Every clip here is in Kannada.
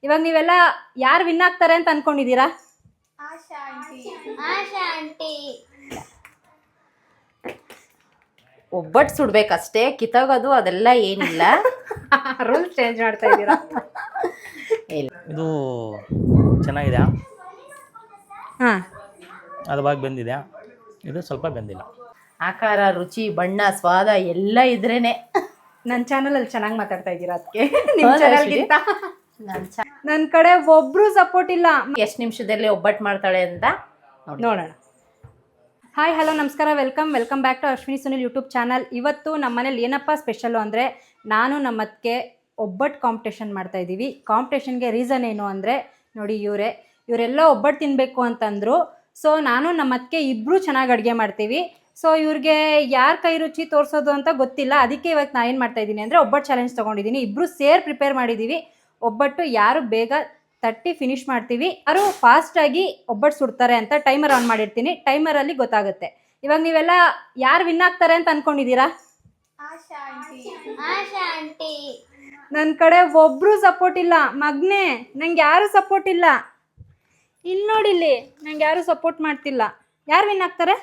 ಇವಾಗ ನೀವೆಲ್ಲ ಯಾರು ವಿನ್ ಆಗ್ತಾರೆ ಅಂತ ಅನ್ಕೊಂಡಿದ್ದೀರಾ? ಆಶಾ ಆಂಟಿ. ಒಬ್ಬಟ್ಟು ಸುಡ್ಬೇಕಷ್ಟೇ, ಕಿತ್ತಾಗೋದು ಅದೆಲ್ಲ ಏನಿಲ್ಲ. ರೂಲ್ ಚೇಂಜ್ ಮಾಡ್ತಾ ಇದ್ದೀರಾ? ಇದು ಚೆನ್ನಾಗಿದೆ, ಹಾಂ, ಹದವಾಗಿ ಬೆಂದಿದೆ. ಇದು ಸ್ವಲ್ಪ ಬೆಂದಿಲ್ಲ. ಆಕಾರ, ರುಚಿ, ಬಣ್ಣ, ಸ್ವಾದ ಎಲ್ಲ ಇದ್ರೇನೆ. ನನ್ನ ಚಾನಲಲ್ಲಿ ಚೆನ್ನಾಗಿ ಮಾತಾಡ್ತಾ ಇದ್ದೀರಾ ಅದಕ್ಕೆ ನಿಮ್ಮ ಚಾನಲ್ಗಿಂತ. ನನ್ನ ಕಡೆ ಒಬ್ರು ಸಪೋರ್ಟ್ ಇಲ್ಲ. ಎಷ್ಟು ನಿಮಿಷದಲ್ಲಿ ಒಬ್ಬಟ್ಟು ಮಾಡ್ತಾಳೆ ಅಂತ ನೋಡೋಣ. ಹಾಯ್, ಹಲೋ, ನಮಸ್ಕಾರ, welcome back to Ashwini Sunil YouTube channel. ಇವತ್ತು ನಮ್ಮ ಮನೇಲಿ ಏನಪ್ಪ ಸ್ಪೆಷಲ್ಲು ಅಂದರೆ, ನಾನು ನಮ್ಮ ಅತ್ತಿಗೆ ಒಬ್ಬಟ್ಟು ಕಾಂಪಿಟೇಷನ್ ಮಾಡ್ತಾಯಿದ್ದೀವಿ. ಕಾಂಪಿಟೇಷನ್ಗೆ ರೀಸನ್ ಏನು ಅಂದರೆ, ನೋಡಿ ಇವರೆಲ್ಲ ಒಬ್ಬಟ್ಟು ತಿನ್ನಬೇಕು ಅಂತಂದರು. ಸೊ ನಾನು ನಮ್ಮ ಅತ್ತಿಗೆ ಇಬ್ಬರು ಚೆನ್ನಾಗಿ ಅಡುಗೆ ಮಾಡ್ತೀವಿ. ಸೊ ಇವ್ರಿಗೆ ಯಾರ ಕೈ ರುಚಿ ತೋರಿಸೋದು ಅಂತ ಗೊತ್ತಿಲ್ಲ. ಅದಕ್ಕೆ ಇವತ್ತು ನಾನು ಏನು ಮಾಡ್ತಾಯಿದ್ದೀನಿ ಅಂದರೆ, ಒಬ್ಬಟ್ಟು ಚಾಲೆಂಜ್ ತೊಗೊಂಡಿದ್ದೀನಿ. ಇಬ್ಬರು ಸೇರ್ ಪ್ರಿಪೇರ್ ಮಾಡಿದ್ದೀವಿ. ಒಬ್ಬಟ್ಟು ಯಾರು ಬೇಗ ತಟ್ಟಿ ಫಿನಿಷ್ ಮಾಡ್ತೀವಿ, ಯಾರು ಫಾಸ್ಟಾಗಿ ಒಬ್ಬಟ್ಟು ಸುಡ್ತಾರೆ ಅಂತ ಟೈಮರ್ ಆನ್ ಮಾಡಿರ್ತೀನಿ. ಟೈಮರಲ್ಲಿ ಗೊತ್ತಾಗುತ್ತೆ. ಇವಾಗ ನೀವೆಲ್ಲ ಯಾರು ವಿನ್ ಆಗ್ತಾರೆ ಅಂತ ಅನ್ಕೊಂಡಿದ್ದೀರಾ? ಆಶಾ ಆಂಟಿ. ನನ್ನ ಕಡೆ ಒಬ್ರು ಸಪೋರ್ಟ್ ಇಲ್ಲ ಮಗ್ನೆ, ನಂಗೆ ಯಾರು ಸಪೋರ್ಟ್ ಇಲ್ಲ. ಇಲ್ಲಿ ನೋಡಿಲ್ಲಿ, ನಂಗೆ ಯಾರು ಸಪೋರ್ಟ್ ಮಾಡ್ತಿಲ್ಲ. ಯಾರು ವಿನ್ ಆಗ್ತಾರೆ?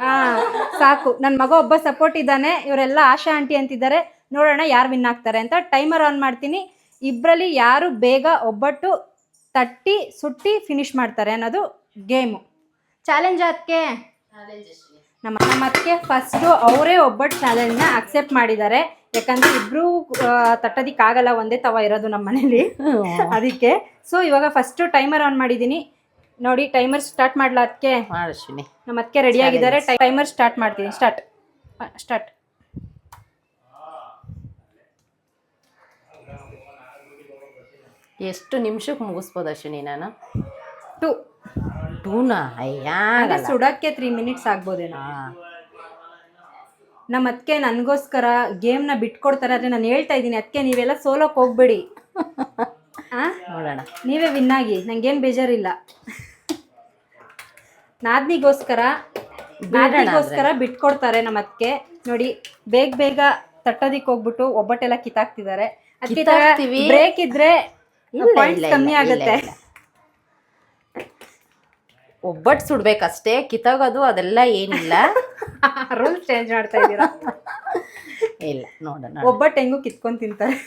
ಹಾಂ, ಸಾಕು, ನನ್ನ ಮಗ ಒಬ್ಬ ಸಪೋರ್ಟ್ ಇದ್ದಾನೆ. ಇವರೆಲ್ಲ ಆಶಾ ಆಂಟಿ ಅಂತಿದ್ದಾರೆ. ನೋಡೋಣ ಯಾರು ವಿನ್ ಆಗ್ತಾರೆ ಅಂತ. ಟೈಮರ್ ಆನ್ ಮಾಡ್ತೀನಿ. ಇಬ್ಬರಲ್ಲಿ ಯಾರು ಬೇಗ ಒಬ್ಬಟ್ಟು ತಟ್ಟಿ ಸುಟ್ಟಿ ಫಿನಿಷ್ ಮಾಡ್ತಾರೆ ಅನ್ನೋದು ಗೇಮು. ಚಾಲೆಂಜ್ ಅದಕ್ಕೆ ನಮ್ಮ ಅತ್ತಿಗೆ ಫಸ್ಟು ಅವರೇ ಒಬ್ಬಟ್ಟು ಚಾಲೆಂಜ್ನ ಅಕ್ಸೆಪ್ಟ್ ಮಾಡಿದ್ದಾರೆ. ಯಾಕಂದರೆ ಇಬ್ಬರು ತಟ್ಟೋದಕ್ಕಾಗಲ್ಲ, ಒಂದೇ ತವ ಇರೋದು ನಮ್ಮ ಮನೇಲಿ, ಅದಕ್ಕೆ. ಸೊ ಇವಾಗ ಫಸ್ಟು ಟೈಮರ್ ಆನ್ ಮಾಡಿದ್ದೀನಿ. ನೋಡಿ, ಟೈಮರ್ ಸ್ಟಾರ್ಟ್ ಮಾಡಲ ಅದಕ್ಕೆ? ಮಾಡಿಸ್ತೀನಿ. ನಮ್ಮ ಅತ್ತಿಗೆ ರೆಡಿಯಾಗಿದ್ದಾರೆ. ಟೈಮರ್ ಸ್ಟಾರ್ಟ್ ಮಾಡ್ತೀನಿ. ಸ್ಟಾರ್ಟ್. ಎಷ್ಟು ನಿಮಿಷಕ್ಕೆ ಮುಗಿಸ್ಬೋದು ಅಶ್ವಿನಿ ನಾನು? 2 ಅಯ್ಯ, ಸುಡೋಕ್ಕೆ 3 ಮಿನಿಟ್ಸ್ ಆಗ್ಬೋದೇನೋ. ನಮ್ಮ ಅತ್ತಿಗೆ ನನಗೋಸ್ಕರ ಗೇಮ್ನ ಬಿಟ್ಕೊಡ್ತಾರೆ. ಆದರೆ ನಾನು ಹೇಳ್ತಾ ಇದ್ದೀನಿ, ಅದಕ್ಕೆ ನೀವೆಲ್ಲ ಸೋಲೋಕೆ ಹೋಗ್ಬೇಡಿ. ನೋಡೋಣ, ನೀವೇ ವಿನ್ ಆಗಿ, ನನಗೇನು ಬೇಜಾರಿಲ್ಲ. ನಾದ್ನಿಗೋಸ್ಕರ ಬಿಟ್ಕೊಡ್ತಾರೆ ನಮ್ಮ ಅತ್ತಿಗೆ. ನೋಡಿ, ಬೇಗ ತಟ್ಟೋದಿಕ್ಕೆ ಹೋಗ್ಬಿಟ್ಟು ಒಬ್ಬಟ್ಟೆಲ್ಲ ಕಿತ್ತಾಕ್ತಿದ್ದಾರೆ. ಅದಕ್ಕೆ ಬ್ರೇಕ್ ಇದ್ರೆ ಕಮ್ಮಿ ಆಗುತ್ತೆ. ಒಬ್ಬಟ್ಟು ಸುಡ್ಬೇಕಷ್ಟೇ, ಕಿತ್ತಾಗೋದು ಅದೆಲ್ಲ ಏನಿಲ್ಲ. ರೂಲ್ ಚೇಂಜ್ ಮಾಡ್ತಾ ಇದ್ದೀರಾ? ಇಲ್ಲ, ನೋಡೋಣ. ಒಬ್ಬಟ್ಟು ಹೆಂಗೂ ಕಿತ್ಕೊಂಡು ತಿಂತಾರೆ.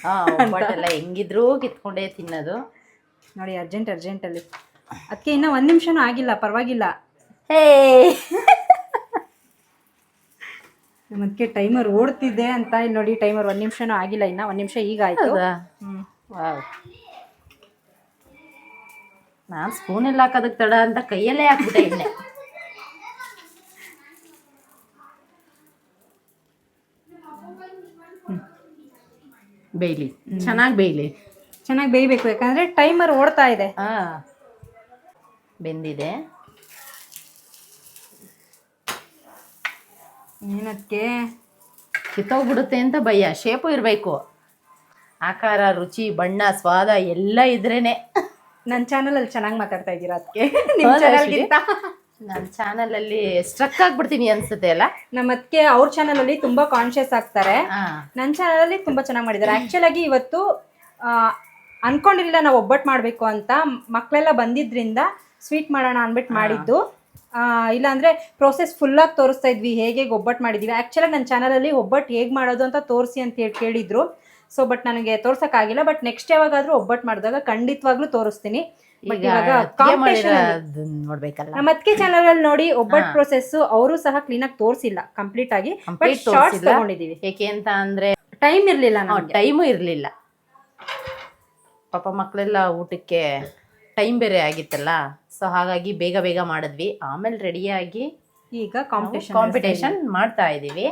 ಒಬ್ಬಟ್ಟೆಲ್ಲ ಹೆಂಗಿದ್ರು ಕಿತ್ಕೊಂಡೇ ತಿನ್ನೋದು. ನೋಡಿ, ಅರ್ಜೆಂಟಲ್ಲಿ ಅದಕ್ಕೆ ಇನ್ನೂ 1 ನಿಮಿಷನೂ ಆಗಿಲ್ಲ, ಪರವಾಗಿಲ್ಲ. ನಮ್ಮದಕ್ಕೆ ಟೈಮರ್ ಓಡ್ತಿದ್ದೆ ಅಂತ. ಇಲ್ಲಿ ನೋಡಿ, ಟೈಮರ್ 1 ನಿಮಿಷನೂ ಆಗಿಲ್ಲ, ಇನ್ನು 1 ನಿಮಿಷ ಈಗ ಆಯಿತು. ನಾನು ಸ್ಪೂನೆಲ್ಲ ಹಾಕೋದಕ್ಕೆ ತಡ ಅಂತ ಕೈಯಲ್ಲೇ ಹಾಕ್ಬಿಟ್ಟೆ ಎಣ್ಣೆ. ಬೇಯಲಿ, ಚೆನ್ನಾಗಿ ಬೇಯಬೇಕು, ಯಾಕಂದರೆ ಟೈಮರ್ ಓಡ್ತಾ ಇದೆ. ಬೆಂದಿದೆ. ಏನಕ್ಕೆ ಕಿತ್ತೋಗ್ಬಿಡುತ್ತೆ ಅಂತ ಭಯ. ಶೇಪು ಇರಬೇಕು, ಆಕಾರ, ರುಚಿ, ಬಣ್ಣ, ಸ್ವಾದ ಎಲ್ಲ ಇದ್ರೇನೆ. ನನ್ನ ಚಾನಲಲ್ಲಿ ಚೆನ್ನಾಗಿ ಮಾತಾಡ್ತಾ ಇದ್ದೀರಾ ಅದಕ್ಕೆ ನಿಮ್ಮ ಚಾನಲ್ಗಿಂತ. ನನ್ನ ಚಾನಲಲ್ಲಿ ಸ್ಟ್ರಕ್ ಆಗ್ಬಿಡ್ತೀನಿ ಅನ್ಸುತ್ತೆ ಅಲ್ಲ. ನಮ್ಮ ಅತ್ತಿಗೆ ಅವ್ರ ಚಾನಲಲ್ಲಿ ತುಂಬ ಕಾನ್ಷಿಯಸ್ ಆಗ್ತಾರೆ. ನನ್ನ ಚಾನಲಲ್ಲಿ ತುಂಬ ಚೆನ್ನಾಗಿ ಮಾಡಿದ್ದಾರೆ. ಆ್ಯಕ್ಚುಲಾಗಿ ಇವತ್ತು ಅನ್ಕೊಂಡಿರಲಿಲ್ಲ ನಾವು ಒಬ್ಬಟ್ಟು ಮಾಡಬೇಕು ಅಂತ. ಮಕ್ಕಳೆಲ್ಲ ಬಂದಿದ್ದರಿಂದ ಸ್ವೀಟ್ ಮಾಡೋಣ ಅಂದ್ಬಿಟ್ಟು ಮಾಡಿದ್ದು. ಇಲ್ಲಾಂದರೆ ಪ್ರೋಸೆಸ್ ಫುಲ್ಲಾಗಿ ತೋರಿಸ್ತಾ ಇದ್ವಿ, ಹೇಗೆ ಒಬ್ಬಟ್ಟು ಮಾಡಿದ್ದೀವಿ. ಆ್ಯಕ್ಚುಲಾಗಿ ನನ್ನ ಚಾನಲಲ್ಲಿ ಒಬ್ಬಟ್ಟು ಹೇಗೆ ಮಾಡೋದು ಅಂತ ತೋರಿಸಿ ಅಂತ ಹೇಳಿ ಕೇಳಿದ್ರು. ಸೊ ಬಟ್ ನನಗೆ ತೋರ್ಸೋಕ್ಕಾಗಿಲ್ಲ. ಬಟ್ ನೆಕ್ಸ್ಟ್ ಯಾವಾಗಾದರೂ ಒಬ್ಬಟ್ಟು ಮಾಡಿದಾಗ ಖಂಡಿತವಾಗ್ಲೂ ತೋರಿಸ್ತೀನಿ. ಬಟ್ ಇವಾಗ ನೋಡ್ಬೇಕಲ್ಲ, ನಮ್ಮ ಅತ್ತಿಗೆ ಚಾನಲಲ್ಲಿ ನೋಡಿ ಒಬ್ಬಟ್ಟು ಪ್ರೊಸೆಸ್ ಅವರು ಸಹ ಕ್ಲೀನಾಗಿ ತೋರಿಸಿಲ್ಲ ಕಂಪ್ಲೀಟ್ ಆಗಿ. ಬಟ್ ಶಾರ್ಟ್ಸ್ ತಗೊಂಡಿದ್ದೀವಿ. ಏಕೆ ಅಂತ ಅಂದರೆ ಟೈಮ್ ಇರಲಿಲ್ಲ, ಟೈಮು ಇರಲಿಲ್ಲ. ಪಾಪ ಮಕ್ಕಳೆಲ್ಲ ಊಟಕ್ಕೆ ಟೈಮ್ ಬೇರೆ ಆಗಿತ್ತಲ್ಲ. ಸೊ ಹಾಗಾಗಿ ಬೇಗ ಮಾಡಿದ್ವಿ. ಆಮೇಲೆ ರೆಡಿಯಾಗಿ ಈಗ ಕಾಂಪಿಟೇಷನ್ ಮಾಡ್ತಾ ಇದೀವಿ.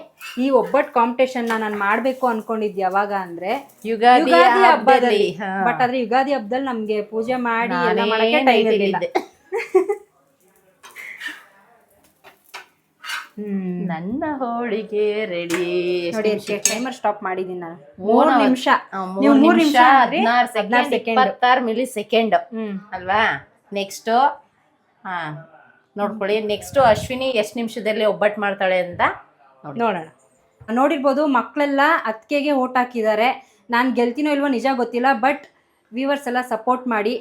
ಈ ಒಬ್ಬಟ್ಟು ಕಾಂಪಿಟೇಷನ್ ನಾನು ಮಾಡಬೇಕು ಅನ್ಕೊಂಡಿದ್ದೆ ಯಾವಾಗ ಅಂದ್ರೆ ಯುಗಾದಿ ಹಬ್ಬದಲ್ಲಿ. ಬಟ್ ಆದ್ರೆ ಯುಗಾದಿ ಹಬ್ಬದಲ್ಲಿ ನಮ್ಗೆ ಪೂಜೆ ಮಾಡಿ ಎಲ್ಲ ಮಾಡಕ್ಕೆ ಟೈಮ್ ಇರಲಿಲ್ಲ. ನನ್ನ ಹೋಳಿಗೆ ರೆಡಿ. ನೋಡಿ, ಟೈಮರ್ ಸ್ಟಾಪ್ ಮಾಡಿದೀನಿ ನಾನು. 3 ನಿಮಿಷ, 3 ನಿಮಿಷ 16 ಮಿಲಿ ಸೆಕೆಂಡ್ ಅಲ್ವಾ? ನೆಕ್ಸ್ಟ್ ನೋಡ್ಕೊಳ್ಳಿ. ನೆಕ್ಸ್ಟ್ ಅಶ್ವಿನಿ ಎಷ್ಟು ನಿಮಿಷದಲ್ಲಿ ಒಬ್ಬಟ್ಟು ಮಾಡ್ತಾಳೆ ಅಂತ ನೋಡೋಣ. ನೋಡಿರ್ಬೋದು, ಮಕ್ಕಳೆಲ್ಲ ಅತ್ತಿಗೆಗೆ ಓಟ್ ಹಾಕಿದ್ದಾರೆ. ನಾನು ಗೆಲ್ತೀನೋ ಇಲ್ವೋ ನಿಜ ಗೊತ್ತಿಲ್ಲ. ಬಟ್ ವ್ಯೂವರ್ಸ್ ಎಲ್ಲ ಸಪೋರ್ಟ್ ಮಾಡಿ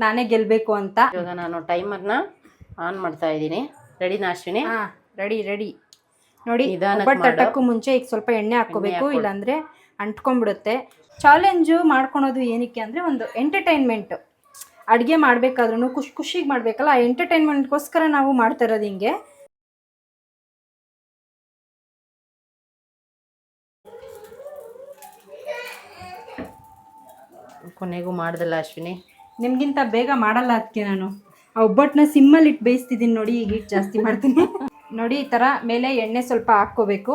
ನಾನೇ ಗೆಲ್ಲಬೇಕು ಅಂತ. ಇವಾಗ ನಾನು ಟೈಮರ್ನ ಆನ್ ಮಾಡ್ತಾ ಇದ್ದೀನಿ. ರೆಡಿನಾ ಅಶ್ವಿನಿ? ಹಾಂ, ರೆಡಿ. ನೋಡಿ, ನಿಧಾನಕ್ಕೆ ಒಬ್ಬಟ್ಟು ತಟ್ಟಕ್ಕೂ ಮುಂಚೆ ಈಗ ಸ್ವಲ್ಪ ಎಣ್ಣೆ ಹಾಕ್ಕೋಬೇಕು, ಇಲ್ಲಾಂದರೆ ಅಂಟ್ಕೊಂಡ್ಬಿಡುತ್ತೆ. ಚಾಲೆಂಜು ಮಾಡ್ಕೊಳೋದು ಏನಕ್ಕೆ ಅಂದರೆ ಒಂದು ಎಂಟರ್ಟೈನ್ಮೆಂಟು. ಅಡುಗೆ ಮಾಡಬೇಕಾದ್ರೂ ಖುಷಿಗೆ ಮಾಡಬೇಕಲ್ಲ, ಆ ಎಂಟರ್ಟೈನ್ಮೆಂಟ್ಗೋಸ್ಕರ ನಾವು ಮಾಡ್ತಾ ಇರೋದು ಹಿಂಗೆ. ಕೊನೆಗೂ ಮಾಡ್ದಲ್ಲ ಅಶ್ವಿನಿ. ನಿಮಗಿಂತ ಬೇಗ ಮಾಡಲ್ಲ ಅದಕ್ಕೆ ನಾನು ಆ ಒಬ್ಬಟ್ಟನ್ನ ಸಿಮ್ಮಲ್ಲಿ ಇಟ್ಟು ಬೇಯಿಸ್ತಿದ್ದೀನಿ ನೋಡಿ. ಈಗ ಹಿಟ್ಟು ಜಾಸ್ತಿ ಮಾಡ್ತೀನಿ ನೋಡಿ. ಈ ಥರ ಮೇಲೆ ಎಣ್ಣೆ ಸ್ವಲ್ಪ ಹಾಕ್ಕೋಬೇಕು.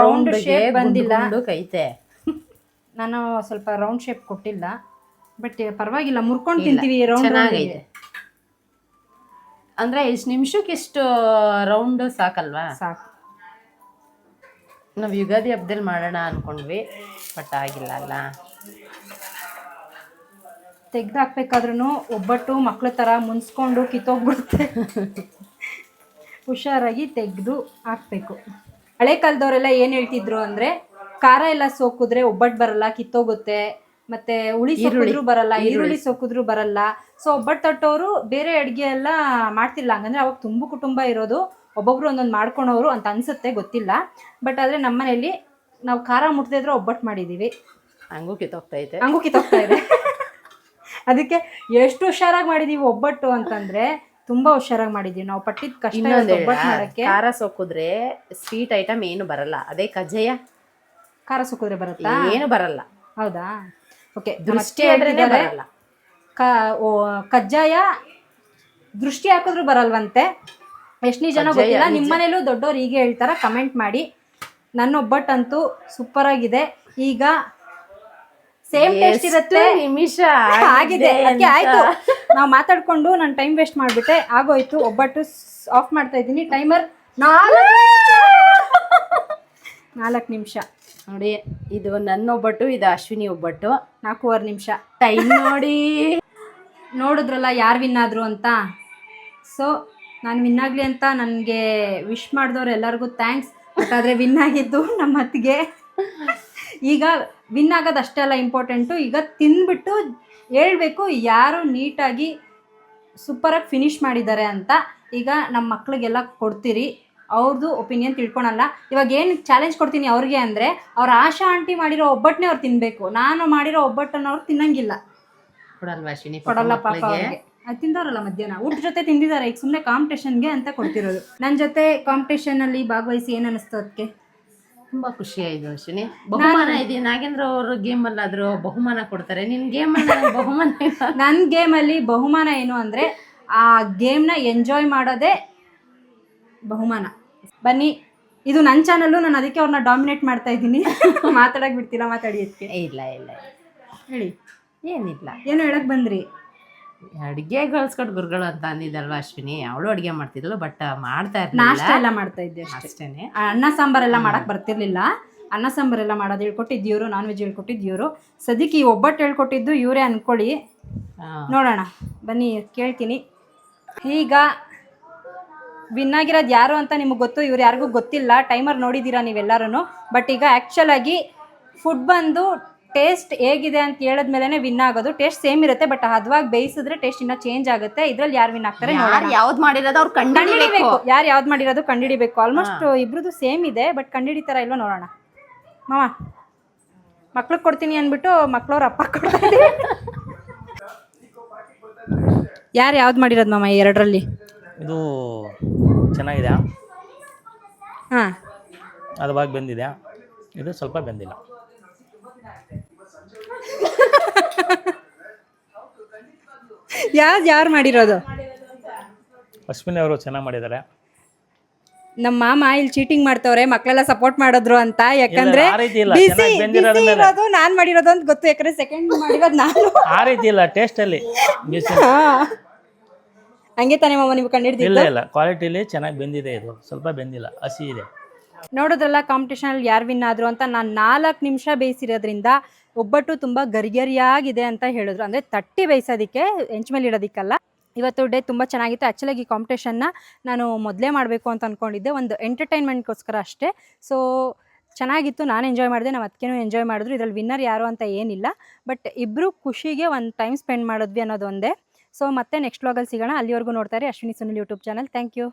ರೌಂಡ್ ಶೇಪ್ ಬಂದಿಲ್ಲ, ಕೈತೆ. ನಾನು ಸ್ವಲ್ಪ ರೌಂಡ್ ಶೇಪ್ ಕೊಟ್ಟಿಲ್ಲ, ಬಟ್ ಪರವಾಗಿಲ್ಲ, ಮುರ್ಕೊಂಡು ತಿಂತೀವಿ. ರೌಂಡ್ ಚೆನ್ನಾಗೈತೆ ಅಂದ್ರೆ ಇಷ್ಟು ನಿಮಿಷಕ್ಕೆ ಇಷ್ಟು ರೌಂಡ್ ಸಾಕಲ್ವಾ? ಸಾಕು. ನಾವು ಯುಗಾದಿ ಹಬ್ಬದಲ್ಲಿ ಮಾಡೋಣ ಅನ್ಕೊಂಡ್ವಿ, ಬಟ್ ಆಗಿಲ್ಲ ಅಲ್ಲ. ತೆಗ್ದು ಹಾಕ್ಬೇಕಾದ್ರೂ ಒಬ್ಬಟ್ಟು ಮಕ್ಳ ಥರ ಮುನ್ಸ್ಕೊಂಡು ಕಿತ್ತೋಗ್ಬಿಡುತ್ತೆ. ಹುಷಾರಾಗಿ ತೆಗೆದು ಹಾಕ್ಬೇಕು. ಹಳೆ ಕಾಲದವರೆಲ್ಲ ಏನು ಹೇಳ್ತಿದ್ರು ಅಂದರೆ, ಖಾರ ಎಲ್ಲ ಸೋಕಿದ್ರೆ ಒಬ್ಬಟ್ಟು ಬರಲ್ಲ, ಕಿತ್ತೋಗುತ್ತೆ. ಮತ್ತೆ ಹುಳಿ ಸೊಕ್ಕಿದ್ರು ಬರಲ್ಲ, ಈರುಳ್ಳಿ ಸೊಕ್ಕಿದ್ರು ಬರಲ್ಲ. ಸೊ ಒಬ್ಬಟ್ಟು ತಟ್ಟೋರು ಬೇರೆ ಅಡುಗೆ ಎಲ್ಲ ಮಾಡ್ತಿಲ್ಲ. ಹಂಗಂದ್ರೆ ಅವಾಗ ತುಂಬ ಕುಟುಂಬ ಇರೋದು, ಒಬ್ಬೊಬ್ರು ಒಂದೊಂದು ಮಾಡ್ಕೊಳೋರು ಅಂತ ಅನ್ಸುತ್ತೆ, ಗೊತ್ತಿಲ್ಲ. ಬಟ್ ಆದರೆ ನಮ್ಮನೇಲಿ ನಾವು ಖಾರ ಮುಟ್ದೇ ಇದ್ರೆ ಒಬ್ಬಟ್ಟು ಮಾಡಿದ್ದೀವಿ. ಹಂಗೂ ಕಿತ್ತೋಗ್ತಾ ಇದೆ. ಅದಕ್ಕೆ ಎಷ್ಟು ಹುಷಾರಾಗಿ ಮಾಡಿದೀವಿ ಒಬ್ಬಟ್ಟು ಅಂತಂದ್ರೆ, ತುಂಬಾ ಹುಷಾರಾಗಿ ಮಾಡಿದೀವಿ ನಾವು. ಪಟ್ಟಿದ ಕಷ್ಟ ಒಬ್ಬಟ್ಟು ಮಾಡಕ್ಕೆ. ಖಾರ ಸೊಕ್ಕಿದ್ರೆ ಸ್ವೀಟ್ ಐಟಮ್ ಏನು ಬರಲ್ಲ. ಅದೇ ಕಜ್ಜಾಯ ಖಾರ ಸುಕ್ಕಿದ್ರೆ ಬರುತ್ತಾ? ಏನು ಬರಲ್ಲ. ಹೌದಾ? ಓಕೆ. ದೃಷ್ಟಿ ಬರಲ್ಲ. ಕಜ್ಜಾಯ ದೃಷ್ಟಿ ಹಾಕಿದ್ರು ಬರಲ್ವಂತೆ. ಎಷ್ಟನೇ ಜನ ಗೊತ್ತಿಲ್ಲ. ನಿಮ್ಮನೇಲೂ ದೊಡ್ಡವ್ರು ಹೀಗೆ ಹೇಳ್ತಾರ? ಕಮೆಂಟ್ ಮಾಡಿ. ನನ್ನ ಒಬ್ಬಟ್ಟಂತೂ ಸೂಪರ್ ಆಗಿದೆ. ಈಗ ಸೇಮ್ ಟೇಸ್ಟ್ ಇರುತ್ತೆ. ನಿಮಿಷ ಆಗಿದೆ, ಅದಕ್ಕೆ ಆಯ್ತು. ನಾವು ಮಾತಾಡ್ಕೊಂಡು ನಾನು ಟೈಮ್ ವೇಸ್ಟ್ ಮಾಡಿಬಿಟ್ಟೆ, ಆಗೋಯ್ತು. ಒಬ್ಬಟ್ಟು ಆಫ್ ಮಾಡ್ತಾ ಇದ್ದೀನಿ. ಟೈಮರ್ 4 ನಿಮಿಷ ನೋಡಿ. ಇದು ನನ್ನ ಒಬ್ಬಟ್ಟು, ಇದು ಅಶ್ವಿನಿ ಒಬ್ಬಟ್ಟು. 4.25 ನಿಮಿಷ ಟೈಮ್ ನೋಡಿ. ನೋಡಿದ್ರಲ್ಲ ಯಾರು ವಿನ್ ಆದರು ಅಂತ. ಸೊ ನಾನು ವಿನ್ ಆಗಲಿ ಅಂತ ನನಗೆ ವಿಶ್ ಮಾಡಿದವ್ರು ಎಲ್ಲರಿಗೂ ಥ್ಯಾಂಕ್ಸ್. ಬಟ್ ಆದರೆ ವಿನ್ ಆಗಿದ್ದು ನಮ್ಮ ಅತ್ತಿಗೆ. ಈಗ ವಿನ್ ಆಗೋದು ಅಷ್ಟೇ ಅಲ್ಲ ಇಂಪಾರ್ಟೆಂಟು, ಈಗ ತಿಂದ್ಬಿಟ್ಟು ಹೇಳ್ಬೇಕು ಯಾರು ನೀಟಾಗಿ ಸೂಪರಾಗಿ ಫಿನಿಶ್ ಮಾಡಿದ್ದಾರೆ ಅಂತ. ಈಗ ನಮ್ಮ ಮಕ್ಳಿಗೆಲ್ಲ ಕೊಡ್ತೀರಿ, ಅವ್ರದ್ದು ಒಪಿನಿಯನ್ ತಿಳ್ಕೊಳಲ್ಲ. ಇವಾಗ ಏನು ಚಾಲೆಂಜ್ ಕೊಡ್ತೀನಿ ಅವ್ರಿಗೆ ಅಂದರೆ, ಅವ್ರ ಆಶಾ ಆಂಟಿ ಮಾಡಿರೋ ಒಬ್ಬಟ್ಟನ್ನೇ ಅವ್ರು ತಿನ್ನಬೇಕು. ನಾನು ಮಾಡಿರೋ ಒಬ್ಬಟ್ಟನ್ನು ಅವ್ರು ತಿನ್ನಂಗಿಲ್ಲ. ಕೊಡಲ್ಲ ಪಾಪ ಅವ್ರಿಗೆ. ಅದು ತಿಂದವ್ರಲ್ಲ ಮಧ್ಯಾಹ್ನ ಊಟ ಜೊತೆ ತಿಂದಿದ್ದಾರೆ. ಈಗ ಸುಮ್ಮನೆ ಕಾಂಪಿಟೇಷನ್ಗೆ ಅಂತ ಕೊಡ್ತಿರೋದು. ನನ್ನ ಜೊತೆ ಕಾಂಪಿಟೇಷನಲ್ಲಿ ಭಾಗವಹಿಸಿ ಏನು ಅನ್ನಿಸ್ತು ಅದಕ್ಕೆ? ತುಂಬಾ ಖುಷಿ ಆಯ್ತು ಅಶ್ವಿನಿ. ಬಹುಮಾನ ಇದೆ. ನಾಗೇಂದ್ರ ಅವರು ಗೇಮಲ್ಲಾದರೂ ಬಹುಮಾನ ಕೊಡ್ತಾರೆ, ನಿನ್ನ ಗೇಮಲ್ಲಿ ಬಹುಮಾನ? ನನ್ನ ಗೇಮಲ್ಲಿ ಬಹುಮಾನ ಏನು ಅಂದರೆ, ಆ ಗೇಮ್ನ ಎಂಜಾಯ್ ಮಾಡೋದೇ ಬಹುಮಾನ. ಬನ್ನಿ, ಇದು ನನ್ನ ಚಾನಲ್ಲು, ನಾನು ಅದಕ್ಕೆ ಅವ್ರನ್ನ ಡಾಮಿನೇಟ್ ಮಾಡ್ತಾ ಇದ್ದೀನಿ. ಮಾತಾಡಕ್ಕೆ ಬಿಡ್ತಿಲ್ಲ, ಮಾತಾಡಿ ಅದಕ್ಕೆ. ಇಲ್ಲ ಹೇಳಿ. ಏನಿಲ್ಲ, ಏನು ಹೇಳಕ್ ಬಂದ್ರಿ? ಅಡುಗೆ ಗಳಿಸ್ಕೊಟ್ಟು ಗುರುಗಳು ಅಂತ ಅಂದಿದ್ದಲ್ವಾ ಅಶ್ವಿನಿ. ಅವಳು ಅಡುಗೆ ಮಾಡ್ತಿದ್ಲು, ಬಟ್ ಮಾಡ್ತಾ ನಾಷ್ಟ ಎಲ್ಲ ಮಾಡ್ತಾ ಇದ್ದೆ ಅಷ್ಟೇನೆ. ಅನ್ನ ಸಾಂಬಾರೆಲ್ಲ ಮಾಡಕ್ ಬರ್ತಿರ್ಲಿಲ್ಲ. ಅನ್ನ ಸಾಂಬಾರೆಲ್ಲ ಮಾಡೋದು ಹೇಳ್ಕೊಟ್ಟಿದ್ದು ಇವರು, ನಾನ್ ವೆಜ್ ಹೇಳ್ಕೊಟ್ಟಿದ್ದು ಇವರು. ಸದ್ಯಕ್ಕೆ ಈ ಒಬ್ಬಟ್ಟು ಹೇಳ್ಕೊಟ್ಟಿದ್ದು ಇವರೇ ಅನ್ಕೊಳ್ಳಿ. ನೋಡೋಣ ಬನ್ನಿ, ಕೇಳ್ತೀನಿ. ಈಗ ವಿನ್ ಆಗಿರೋದು ಯಾರು ಅಂತ ನಿಮಗೆ ಗೊತ್ತು, ಇವ್ರು ಯಾರಿಗೂ ಗೊತ್ತಿಲ್ಲ. ಟೈಮರ್ ನೋಡಿದ್ದೀರಾ ನೀವೆಲ್ಲರೂ. ಬಟ್ ಈಗ ಆ್ಯಕ್ಚುಲ್ ಆಗಿ ಫುಡ್ ಬಂದು ಟೇಸ್ಟ್ ಹೇಗಿದೆ ಅಂತ ಹೇಳಿದ್ಮೇಲೆ ವಿನ್ ಆಗೋದು. ಟೇಸ್ಟ್ ಸೇಮ್ ಇರುತ್ತೆ, ಬಟ್ ಹದವಾಗಿ ಬೇಯಿಸಿದ್ರೆ ಟೇಸ್ಟ್ ಇನ್ನೂ ಚೇಂಜ್ ಆಗುತ್ತೆ. ಇದ್ರಲ್ಲಿ ಯಾರು ವಿನ್ ಆಗ್ತಾರೆ? ಯಾವ್ದು ಮಾಡಿರೋದು ಅವ್ರು ಕಂಡುಹಿಡಿಬೇಕು. ಯಾರು ಯಾವ್ದು ಮಾಡಿರೋದು ಕಂಡುಹಿಡಿಬೇಕು. ಆಲ್ಮೋಸ್ಟ್ ಇಬ್ರದ್ದು ಸೇಮ್ ಇದೆ, ಬಟ್ ಕಂಡುಹಿಡಿತಾರ ಇಲ್ವ ನೋಡೋಣ. ಮಾವ ಮಕ್ಳಿಗೆ ಕೊಡ್ತೀನಿ ಅಂದ್ಬಿಟ್ಟು ಮಕ್ಳವ್ರ ಅಪ್ಪ ಕೊಡ್ತಾರೆ. ಯಾರು ಯಾವ್ದು ಮಾಡಿರೋದು ಮಾಮ ಎರಡರಲ್ಲಿ? ಇದು ಚೆನ್ನಾಗಿದೆ, ಹಾಂ, ಹದವಾಗಿ ಬೆಂದಿದೆ. ಇದು ಸ್ವಲ್ಪ ಬೆಂದಿಲ್ಲ. ಯಾರು ಮಾಡಿರೋದು? ಅಶ್ವಿನಿ ಅವರು ಚೆನ್ನಾಗಿ ಮಾಡಿದ್ದಾರೆ. ನಮ್ಮ ಮಾಮ ಇಲ್ಲಿ ಚೀಟಿಂಗ್ ಮಾಡ್ತವ್ರೆ, ಮಕ್ಕಳೆಲ್ಲ ಸಪೋರ್ಟ್ ಮಾಡಿದ್ರು ಅಂತ. ಯಾಕಂದ್ರೆ ಆ ರೀತಿ ಇಲ್ಲ, ಚೆನ್ನಾಗಿ ಬೆಂದಿರೋದ್ರ ಮೇಲೆ. ಇರೋದು ನಾನ್ ಮಾಡಿರೋದು ಅಂತ ಗೊತ್ತು, ಯಾಕಂದ್ರೆ ಸೆಕೆಂಡ್ ಮಾಡಿರೋದು ನಾನು. ಆ ರೀತಿ ಇಲ್ಲ, ಟೇಸ್ಟ್ ಅಲ್ಲಿ ಹಂಗೆ ತಾನೇ ಮಾಮ ನೀವು ಕಂಡಿಡ್ದಿದ್ದು? ಇಲ್ಲ, ಕ್ವಾಲಿಟಿಲಿ ಚೆನ್ನಾಗಿ ಬೆಂದಿದೆ. ಇದು ಸ್ವಲ್ಪ ಬೆಂದಿಲ್ಲ, ಹಸಿ ಇದೆ. ನೋಡೋದ್ರಲ್ಲ ಕಾಂಪಿಟೇಷನಲ್ಲಿ ಯಾರು ವಿನ್ ಆದ್ರು ಅಂತ. ನಾನು 4 ನಿಮಿಷ ಬೇಯಿಸಿರೋದ್ರಿಂದ ಒಬ್ಬಟ್ಟು ತುಂಬ ಗರಿಗರಿಯಾಗಿದೆ ಅಂತ ಹೇಳಿದ್ರು. ಅಂದರೆ ತಟ್ಟಿ ಬೇಯಿಸೋದಕ್ಕೆ, ಹೆಂಚ್ ಮೇಲೆ ಇಡೋದಕ್ಕಲ್ಲ. ಇವತ್ತು ಡೇ ತುಂಬ ಚೆನ್ನಾಗಿತ್ತು. ಆ್ಯಕ್ಚುಲಾಗಿ ಈ ಕಾಂಪಿಟೇಷನ್ನ ನಾನು ಮೊದಲೇ ಮಾಡಬೇಕು ಅಂತ ಅಂದ್ಕೊಂಡಿದ್ದೆ, ಒಂದು ಎಂಟರ್ಟೈನ್ಮೆಂಟ್ಗೋಸ್ಕರ ಅಷ್ಟೇ. ಸೊ ಚೆನ್ನಾಗಿತ್ತು, ನಾನು ಎಂಜಾಯ್ ಮಾಡಿದೆ, ನಾವು ಅದಕ್ಕೇನು ಎಂಜಾಯ್ ಮಾಡಿದ್ರು. ಇದರಲ್ಲಿ ವಿನ್ನರ್ ಯಾರು ಅಂತ ಏನಿಲ್ಲ, ಬಟ್ ಇಬ್ಬರು ಖುಷಿಗೆ ಒಂದು ಟೈಮ್ ಸ್ಪೆಂಡ್ ಮಾಡಿದ್ವಿ ಅನ್ನೋದು ಒಂದೇ. ಸೊ ಮತ್ತೆ ನೆಕ್ಸ್ಟ್ ವ್ಲಾಗಲ್ಲಿ ಸಿಗೋಣ. ಅಲ್ಲಿವರೆಗೂ ನೋಡ್ತಾರೆ Ashwini Sunil YouTube channel. Thank you.